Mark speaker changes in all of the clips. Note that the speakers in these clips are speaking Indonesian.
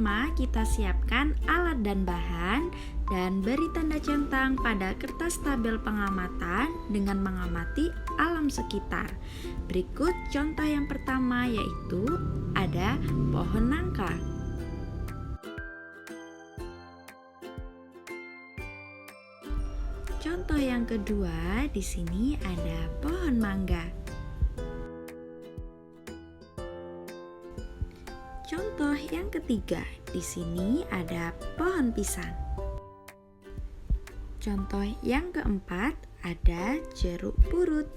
Speaker 1: pertama, kita siapkan alat dan bahan dan beri tanda centang pada kertas tabel pengamatan dengan mengamati alam sekitar. Berikut contoh yang pertama, yaitu ada pohon nangka. Contoh yang kedua, di sini ada pohon mangga. Contoh yang ketiga, di sini ada pohon pisang. Contoh yang keempat, ada jeruk purut.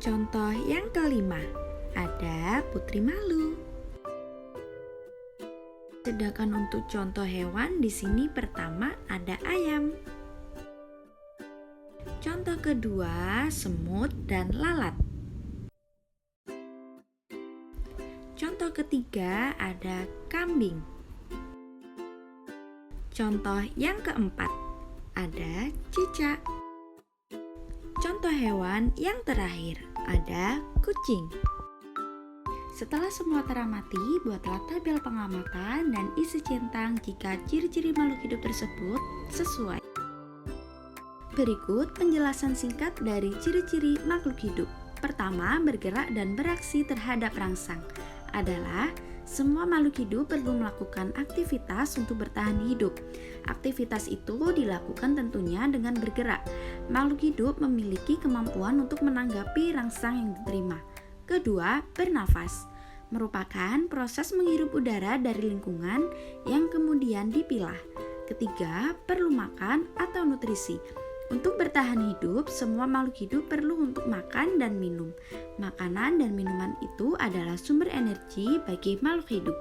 Speaker 1: Contoh yang kelima, ada putri malu. Sedangkan untuk contoh hewan di sini pertama ada ayam. Contoh kedua, semut dan lalat. Contoh ketiga ada kambing. Contoh yang keempat ada cicak. Contoh hewan yang terakhir ada kucing. Setelah semua teramati, buatlah tabel pengamatan dan isi centang jika ciri-ciri makhluk hidup tersebut sesuai. Berikut penjelasan singkat dari ciri-ciri makhluk hidup. Pertama, bergerak dan beraksi terhadap rangsang adalah semua makhluk hidup perlu melakukan aktivitas untuk bertahan hidup. Aktivitas itu dilakukan tentunya dengan bergerak. Makhluk hidup memiliki kemampuan untuk menanggapi rangsang yang diterima. Kedua, bernafas merupakan proses menghirup udara dari lingkungan yang kemudian dipilah. Ketiga, perlu makan atau nutrisi. Untuk bertahan hidup, semua makhluk hidup perlu untuk makan dan minum. Makanan dan minuman itu adalah sumber energi bagi makhluk hidup.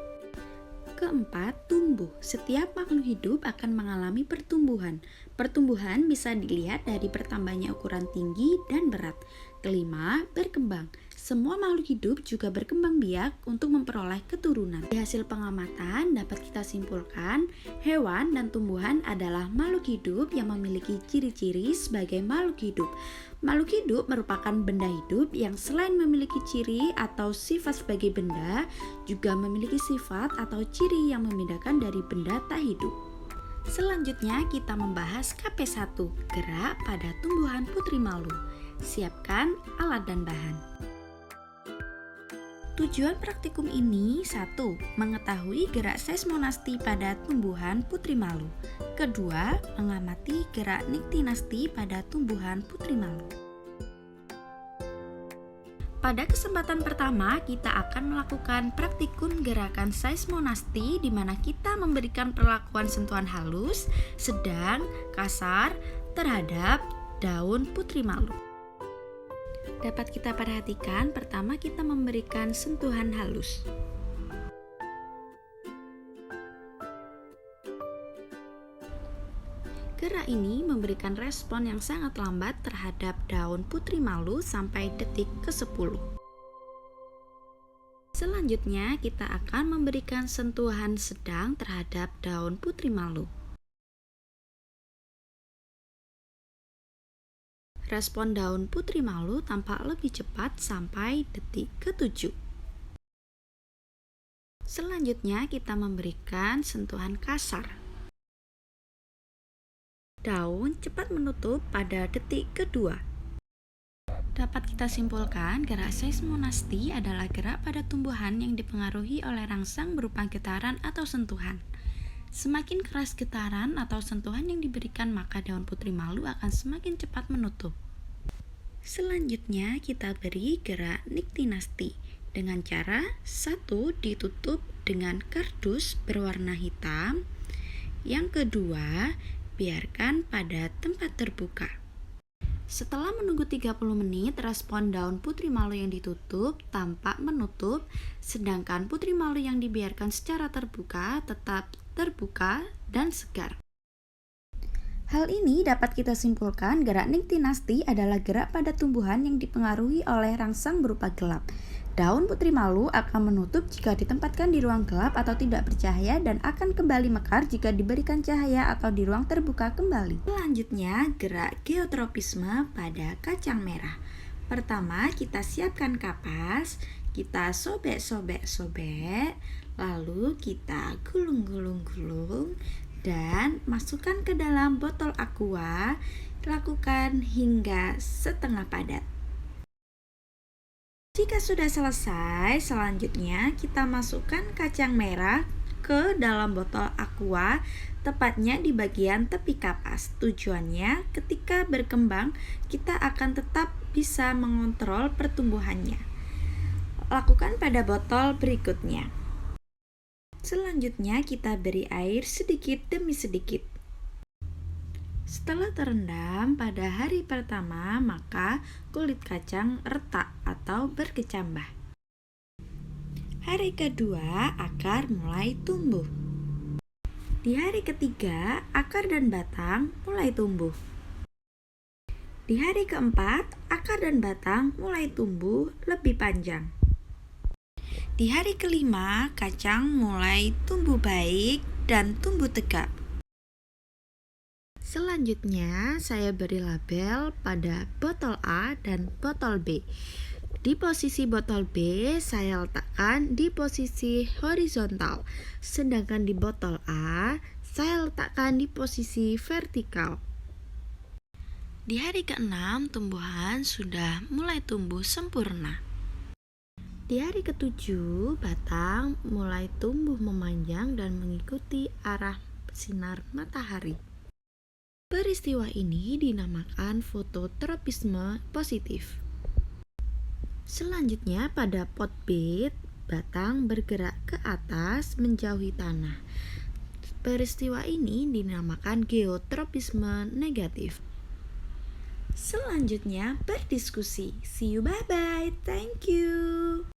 Speaker 1: Keempat, tumbuh. Setiap makhluk hidup akan mengalami pertumbuhan. Pertumbuhan bisa dilihat dari bertambahnya ukuran tinggi dan berat. Kelima, berkembang. Semua makhluk hidup juga berkembang biak untuk memperoleh keturunan. Di hasil pengamatan dapat kita simpulkan, hewan dan tumbuhan adalah makhluk hidup yang memiliki ciri-ciri sebagai makhluk hidup. Makhluk hidup merupakan benda hidup yang selain memiliki ciri atau sifat sebagai benda, juga memiliki sifat atau ciri yang membedakan dari benda tak hidup. Selanjutnya kita membahas KP1, gerak pada tumbuhan putri malu. Siapkan alat dan bahan. Tujuan praktikum ini 1. Mengetahui gerak seismonasti pada tumbuhan putri malu. Kedua, mengamati gerak niktinasti pada tumbuhan putri malu. Pada kesempatan pertama, kita akan melakukan praktikum gerakan seismonasti di mana kita memberikan perlakuan sentuhan halus, sedang, kasar terhadap daun putri malu. Dapat kita perhatikan, pertama kita memberikan sentuhan halus. Gerak ini memberikan respon yang sangat lambat terhadap daun putri malu sampai detik ke-10. Selanjutnya kita akan memberikan sentuhan sedang terhadap daun putri malu. Respon daun putri malu tampak lebih cepat sampai detik ke-7. Selanjutnya kita memberikan sentuhan kasar. Daun cepat menutup pada detik ke-2. Dapat kita simpulkan, gerak seismonasti adalah gerak pada tumbuhan yang dipengaruhi oleh rangsang berupa getaran atau sentuhan. Semakin keras getaran atau sentuhan yang diberikan, maka daun putri malu akan semakin cepat menutup. Selanjutnya kita beri gerak niktinasti dengan cara 1. Ditutup dengan kardus berwarna hitam. Yang kedua, biarkan pada tempat terbuka. Setelah menunggu 30 menit, respon daun putri malu yang ditutup tampak menutup, sedangkan putri malu yang dibiarkan secara terbuka tetap terbuka dan segar. Hal ini dapat kita simpulkan gerak niktinasti adalah gerak pada tumbuhan yang dipengaruhi oleh rangsang berupa gelap. Daun putri malu akan menutup jika ditempatkan di ruang gelap atau tidak bercahaya dan akan kembali mekar jika diberikan cahaya atau di ruang terbuka kembali. Selanjutnya, gerak geotropisme pada kacang merah. Pertama, kita siapkan kapas. Kita sobek-sobek-sobek, lalu kita gulung-gulung-gulung dan masukkan ke dalam botol aqua. Lakukan hingga setengah padat. Jika sudah selesai, selanjutnya kita masukkan kacang merah ke dalam botol aqua, tepatnya di bagian tepi kapas. Tujuannya, ketika berkembang, kita akan tetap bisa mengontrol pertumbuhannya. Lakukan pada botol berikutnya. Selanjutnya, kita beri air sedikit demi sedikit. Setelah terendam pada hari pertama, maka kulit kacang retak atau berkecambah. Hari kedua, akar mulai tumbuh. Di hari ketiga, akar dan batang mulai tumbuh. Di hari keempat, akar dan batang mulai tumbuh lebih panjang. Di hari kelima, kacang mulai tumbuh baik dan tumbuh tegak. Selanjutnya, saya beri label pada botol A dan botol B. Di posisi botol B, saya letakkan di posisi horizontal, sedangkan di botol A, saya letakkan di posisi vertikal. Di hari ke-6, tumbuhan sudah mulai tumbuh sempurna. Di hari ke-7, batang mulai tumbuh memanjang dan mengikuti arah sinar matahari. Peristiwa ini dinamakan fototropisme positif. Selanjutnya pada pot B, batang bergerak ke atas menjauhi tanah. Peristiwa ini dinamakan geotropisme negatif. Selanjutnya berdiskusi. See you, bye-bye. Thank you.